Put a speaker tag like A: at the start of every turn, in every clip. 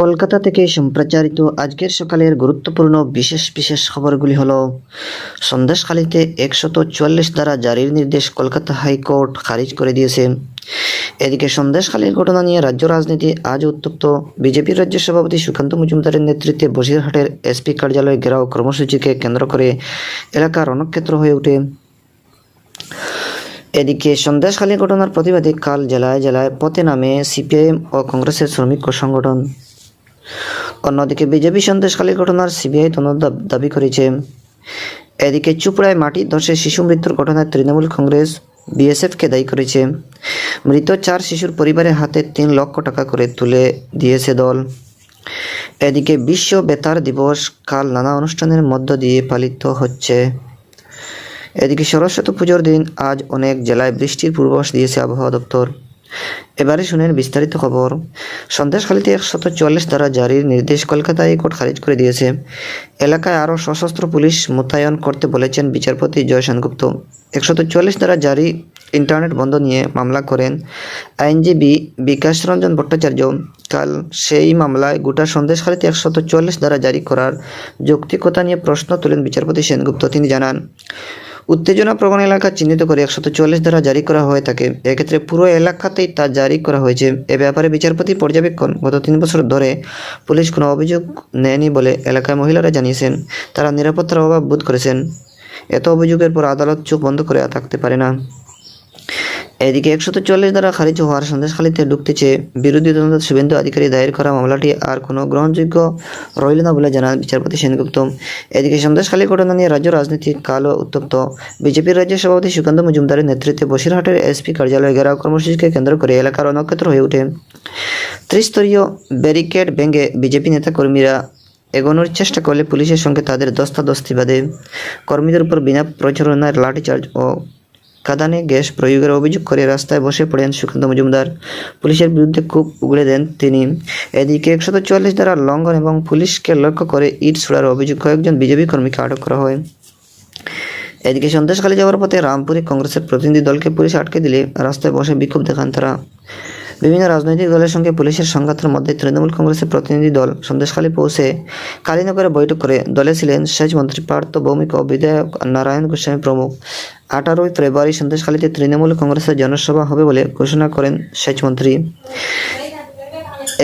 A: কলকাতা থেকে সম্প্রচারিত আজকের সকালের গুরুত্বপূর্ণ বিশেষ বিশেষ খবরগুলি হলো: সন্দেশখালীতে 144 ধারা জারির নির্দেশ কলকাতা হাইকোর্ট খারিজ করে দিয়েছে। এদিকে সন্দেশখালীর ঘটনা নিয়ে রাজ্য রাজনীতি আজ উত্তপ্ত। বিজেপির রাজ্য সভাপতি সুকান্ত মজুমদারের নেতৃত্বে বসিরহাটের এসপি কার্যালয় ঘেরাও কর্মসূচিকে কেন্দ্র করে এলাকা রণক্ষেত্র হয়ে ওঠে। এদিকে সন্দেশখালী ঘটনার প্রতিবাদে কাল জেলায় জেলায় পথে নামে সিপিআইএম ও কংগ্রেসের শ্রমিক সংগঠন। অন্যদিকে বিজেপি সন্দেশখালীর ঘটনার সিবিআই তদন্ত দাবি করেছে। এদিকে চুপড়ায় মাটি ধসে শিশু মৃত্যুর ঘটনায় তৃণমূল কংগ্রেস বিএসএফকে দায়ী করেছে। মৃত 4 শিশুর পরিবারের হাতে 3 লক্ষ টাকা করে তুলে দিয়েছে দল। এদিকে বিশ্ব বেতার দিবস কাল নানা অনুষ্ঠানের মধ্য দিয়ে পালিত হচ্ছে। এদিকে সরস্বতী পুজোর দিন আজ অনেক জেলায় বৃষ্টির পূর্বাভাস দিয়েছে আবহাওয়া দপ্তর। এবারে শুনেন বিস্তারিত খবর। সন্দেশখালীতে 144 ধারা জারির নির্দেশ কলকাতা হাইকোর্ট খারিজ করে দিয়েছে। এলাকায় আরও সশস্ত্র পুলিশ মোতায়েন করতে বলেছেন বিচারপতি জয় সেনগুপ্ত। 144 ধারা জারি ইন্টারনেট বন্ধ নিয়ে মামলা করেন আইনজীবী বিকাশ রঞ্জন ভট্টাচার্য। কাল সেই মামলায় গোটা সন্দেশখালীতে 144 ধারা জারি করার যৌক্তিকতা নিয়ে প্রশ্ন তোলেন বিচারপতি সেনগুপ্ত। তিনি জানান, উত্তেজনা প্রবণ এলাকা চিহ্নিত করে 144 ধারা জারি করা হয়ে থাকে। এক্ষেত্রে পুরো এলাকাতেই তা জারি করা হয়েছে। এ ব্যাপারে বিচারপতি পর্যবেক্ষণ গত 3 বছর ধরে পুলিশ কোনো অভিযোগ নেয়নি বলে এলাকায় মহিলারা জানিয়েছেন। তারা নিরাপত্তার অভাব বোধ করেছেন। এত অভিযোগের পর আদালত চোখ বন্ধ করে থাকতে পারে না। এদিকে 144 ধারা খারিজ হওয়ার সন্দেশখালীতে ঢুকতে চেয়ে বিরোধী দলনেতা শুভেন্দু অধিকারী দায়ের করা মামলাটি আর কোনো গ্রহণযোগ্য রইল না বলে জানান বিচারপতি সেনগুপ্ত। এদিকে সন্দেশখালী ঘটনা নিয়ে রাজ্য রাজনীতি কালও উত্তপ্ত। বিজেপির রাজ্য সভাপতি সুকান্ত মজুমদারের নেতৃত্বে বসিরহাটের এসপি কার্যালয় ঘেরাও কর্মসূচিকে কেন্দ্র করে এলাকার রণক্ষেত্র হয়ে ওঠে। ত্রিস্তরীয় ব্যারিকেড ভেঙে বিজেপি নেতাকর্মীরা এগোনোর চেষ্টা করলে পুলিশের সঙ্গে তাদের ধস্তাধস্তি বাধে। কর্মীদের উপর বিনা প্রচারণার লাঠিচার্জ ও কাঁদানে গ্যাস প্রয়োগের অভিযোগ করে রাস্তায় বসে পড়েন সুকান্ত মজুমদার। পুলিশের বিরুদ্ধে খুব উগড়ে দেন তিনি। এদিকে 144 ধারা লঙ্ঘন এবং পুলিশকে লক্ষ্য করে ইট ছোড়ার অভিযোগ কয়েকজন বিজেপি কর্মীকে আটক করা হয়। এদিকে সন্দেশখালী যাওয়ার পথে রামপুরে কংগ্রেসের প্রতিনিধি দলকে পুলিশ আটকে দিলে রাস্তায় বসে বিক্ষোভ দেখান তারা। বিভিন্ন রাজনৈতিক দলের সঙ্গে পুলিশের সংঘাতের মধ্যে তৃণমূল কংগ্রেসের প্রতিনিধি দল সন্দেশখালী পৌঁছে কালীনগরে বৈঠক করে দলে ছিলেন সেচ মন্ত্রী পার্থ ভৌমিক ও বিধায়ক নারায়ণ গোস্বামী প্রমুখ। 18 ফেব্রুয়ারি সন্দেশখালীতে তৃণমূল কংগ্রেসের জনসভা হবে বলে ঘোষণা করেন সেচ মন্ত্রী।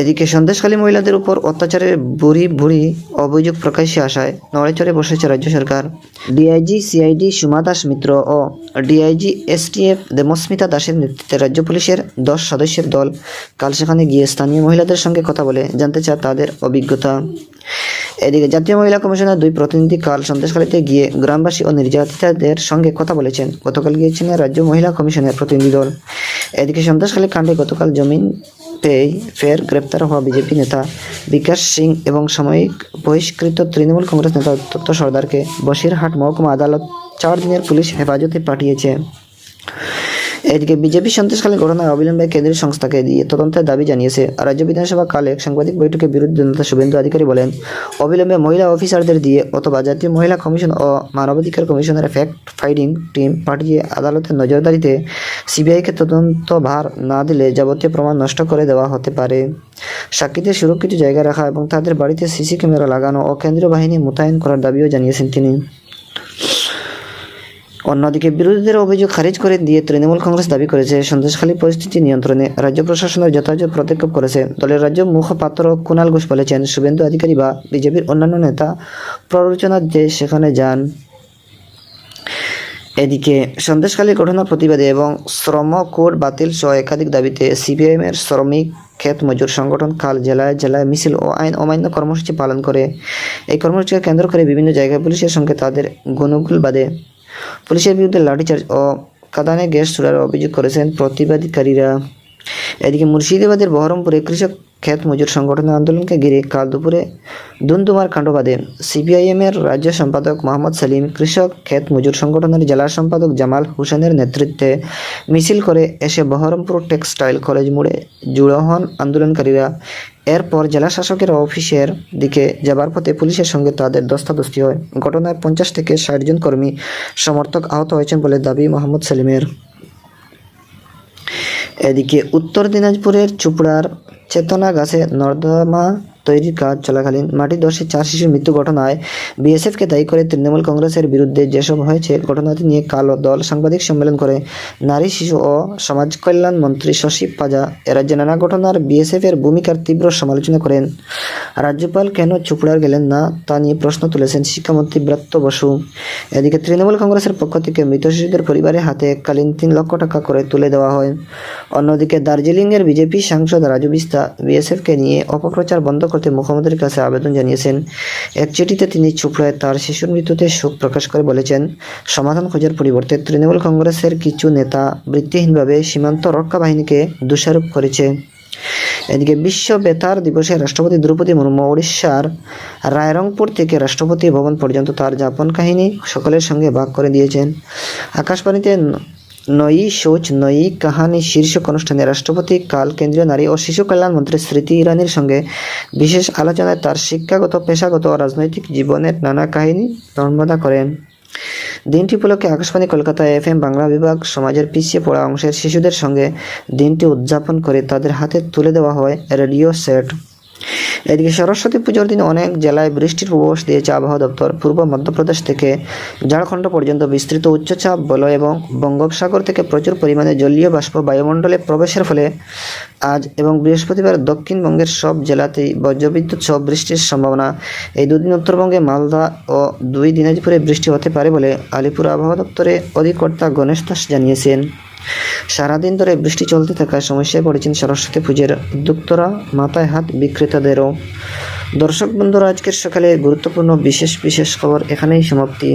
A: এদিকে সন্দেশখালী মহিলাদের উপর অত্যাচারের বুড়ি অভিযোগ প্রকাশ্যে আসায় নড়েচড়ে বসেছে রাজ্য সরকার। ডিআইজি সিআইডি সুমা দাস মিত্র ও ডিআইজি এসটিএফ দেবস্মিতা দাসের নেতৃত্বে রাজ্য পুলিশের 10 সদস্যের দল কাল সেখানে গিয়ে স্থানীয় মহিলাদের সঙ্গে কথা বলে জানতে চায় তাদের অভিজ্ঞতা। এদিকে জাতীয় মহিলা কমিশনের 2 প্রতিনিধি কাল সন্দেশখালীতে গিয়ে গ্রামবাসী ও নির্যাতিতাদের সঙ্গে কথা বলেছেন। গতকাল গিয়েছেন রাজ্য মহিলা কমিশনের প্রতিনিধি দল। এদিকে সন্দেশখালী কাণ্ডে গতকাল জামিন পেয়ে ফের গ্রেপ্তার হওয়া বিজেপি নেতা বিকাশ সিং এবং সাময়িক বহিষ্কৃত তৃণমূল কংগ্রেস নেতা দত্ত সর্দারকে বসিরহাট মহকুমা আদালত 4 দিনের পুলিশ হেফাজতে পাঠিয়েছে। এদিকে বিজেপি সন্দেশখালী ঘটনায় অবিলম্বে কেন্দ্রীয় সংস্থাকে দিয়ে তদন্তের দাবি জানিয়েছে। রাজ্য বিধানসভা কালে এক সাংবাদিক বৈঠকে বিরোধী দলনেতা শুভেন্দু অধিকারী বলেন, অবিলম্বে মহিলা অফিসারদের দিয়ে অথবা জাতীয় মহিলা কমিশন ও মানবাধিকার কমিশনের ফ্যাক্ট ফাইন্ডিং টিম পাঠিয়ে আদালতের নজরদারিতে সিবিআইকে তদন্ত ভার না দিলে যাবতীয় প্রমাণ নষ্ট করে দেওয়া হতে পারে। সাক্ষীদের সুরক্ষিত জায়গায় রাখা এবং তাদের বাড়িতে সিসি ক্যামেরা লাগানো ও কেন্দ্রীয় বাহিনী মোতায়েন করার দাবিও জানিয়েছেন তিনি। অন্যদিকে বিরোধীদের অভিযোগ খারিজ করে দিয়ে তৃণমূল কংগ্রেস দাবি করেছে, সন্দেশখালী পরিস্থিতি নিয়ন্ত্রণে রাজ্য প্রশাসনের যথাযথ পদক্ষেপ করেছে। দলের রাজ্য মুখপাত্র কুণাল ঘোষ বলেছেন, শুভেন্দু অধিকারী বা বিজেপির অন্যান্য নেতা প্ররোচনা যে সেখানে যান। এদিকে সন্দেশখালী ঘটনার প্রতিবাদে এবং শ্রম কোড বাতিল সহ একাধিক দাবিতে সিপিআইএমের শ্রমিক ক্ষেত মজুর সংগঠন কাল জেলায় জেলায় মিছিল ও আইন অমান্য কর্মসূচি পালন করে। এই কর্মসূচিকে কেন্দ্র করে বিভিন্ন জায়গায় পুলিশের সঙ্গে তাদের গণগুল বাঁধে। পুলিশের বিরুদ্ধে লাঠিচার্জ ও কাঁদানে গ্যাস ছোড়ার অভিযোগ করেছেন প্রতিবাদকারীরা। এদিকে মুর্শিদাবাদের বহরমপুরে কৃষক ক্ষেত মজুর সংগঠনের আন্দোলনকে ঘিরে কাল দুপুরে ধুন্ধুমার কাণ্ড বাঁধে। সিপিআইএমের রাজ্য সম্পাদক মোহাম্মদ সেলিম, কৃষক ক্ষেত মজুর সংগঠনের জেলা সম্পাদক জামাল হোসেনের নেতৃত্বে মিছিল করে এসে বহরমপুর টেক্সটাইল কলেজ মোড়ে জড়ো হন আন্দোলনকারীরা। এরপর জেলা শাসকের অফিসের দিকে যাবার পথে পুলিশের সঙ্গে তাদের ধস্তাধস্তি হয়। ঘটনায় 50 থেকে 60 জন কর্মী সমর্থক আহত হয়েছেন বলে দাবি মোহাম্মদ সেলিমের। এদিকে উত্তর দিনাজপুরের চুপড়ার চেতনা গাছে নর্দমা তৈরির কাজ চলাকালীন মাটি ধসে 4 শিশুর মৃত্যু ঘটনায় বিএসএফকে দায়ী করে তৃণমূল কংগ্রেসের বিরুদ্ধে যেসব হয়েছে ঘটনাটি নিয়ে কাল দল সাংবাদিক সম্মেলন করে নারী, শিশু ও সমাজ কল্যাণ মন্ত্রী শশী পাজা রাজ্যে নানা ঘটনার বিএসএফের ভূমিকার তীব্র সমালোচনা করেন। রাজ্যপাল কেন চুপ গেলেন না তা নিয়ে প্রশ্ন তুলেছেন শিক্ষামন্ত্রী ব্রাত্য বসু। এদিকে তৃণমূল কংগ্রেসের পক্ষ থেকে মৃত শিশুদের পরিবারের হাতে এককালীন 3 লক্ষ টাকা করে তুলে দেওয়া হয়। অন্যদিকে দার্জিলিংয়ের বিজেপি সাংসদ রাজু বিস্তা বিএসএফকে নিয়ে অপপ্রচার বন্ধ করতে মুখ্যমন্ত্রীর কাছে আবেদন জানিয়েছেন। এক চিঠিতে তিনি চুপড়ায় তার শিশুর মৃত্যুতে শোক প্রকাশ করে বলেছেন, সমাধান খোঁজার পরিবর্তে তৃণমূল কংগ্রেসের কিছু নেতা বৃত্তিহীনভাবে সীমান্ত রক্ষা বাহিনীকে দোষারোপ করেছে। এদিকে বিশ্ব বেতার দিবসে রাষ্ট্রপতি দ্রৌপদী মুর্মু উড়িষ্যার রায়রংপুর থেকে রাষ্ট্রপতি ভবন পর্যন্ত তার যাপন কাহিনী সকলের সঙ্গে ভাগ করে দিয়েছেন। আকাশবাণীতে নয়ী সোচ নয়ী কাহানি শীর্ষক অনুষ্ঠানে রাষ্ট্রপতি কাল কেন্দ্রীয় নারী ও শিশু কল্যাণ মন্ত্রী স্মৃতি ইরানির সঙ্গে বিশেষ আলোচনায় তার শিক্ষাগত, পেশাগত ও রাজনৈতিক জীবনের নানা কাহিনী বর্ণনা করেন। দিনটি উপলক্ষে আকাশবাণী কলকাতা FM বাংলা বিভাগ সমাজের পিছিয়ে পড়া অংশের শিশুদের সঙ্গে দিনটি উদযাপন করে তাদের হাতে তুলে দেওয়া হয় রেডিও সেট। এদিকে সরস্বতী পুজোর দিন অনেক জেলায় বৃষ্টির পূর্বাভাস দিয়েছে আবহাওয়া দপ্তর। পূর্ব মধ্যপ্রদেশ থেকে ঝাড়খণ্ড পর্যন্ত বিস্তৃত উচ্চচাপ বলয় এবং বঙ্গোপসাগর থেকে প্রচুর পরিমাণে জলীয় বাষ্প বায়ুমণ্ডলে প্রবেশের ফলে আজ এবং বৃহস্পতিবার দক্ষিণবঙ্গের সব জেলাতেই বজ্রবিদ্যুৎ সহ বৃষ্টির সম্ভাবনা। এই দুদিন উত্তরবঙ্গে মালদা ও 2 দিনাজপুরে বৃষ্টি হতে পারে বলে আলিপুর আবহাওয়া দপ্তরের অধিকর্তা গণেশ দাস জানিয়েছেন। সারাদিন ধরে বৃষ্টি চলতে থাকায় সমস্যায় পড়েছেন সরস্বতী পুজোর উদ্যোক্তারা, মাথায় হাত বিক্রেতাদেরও। দর্শক বন্ধুরা, আজকের সকালে গুরুত্বপূর্ণ বিশেষ খবর এখানেই সমাপ্তি।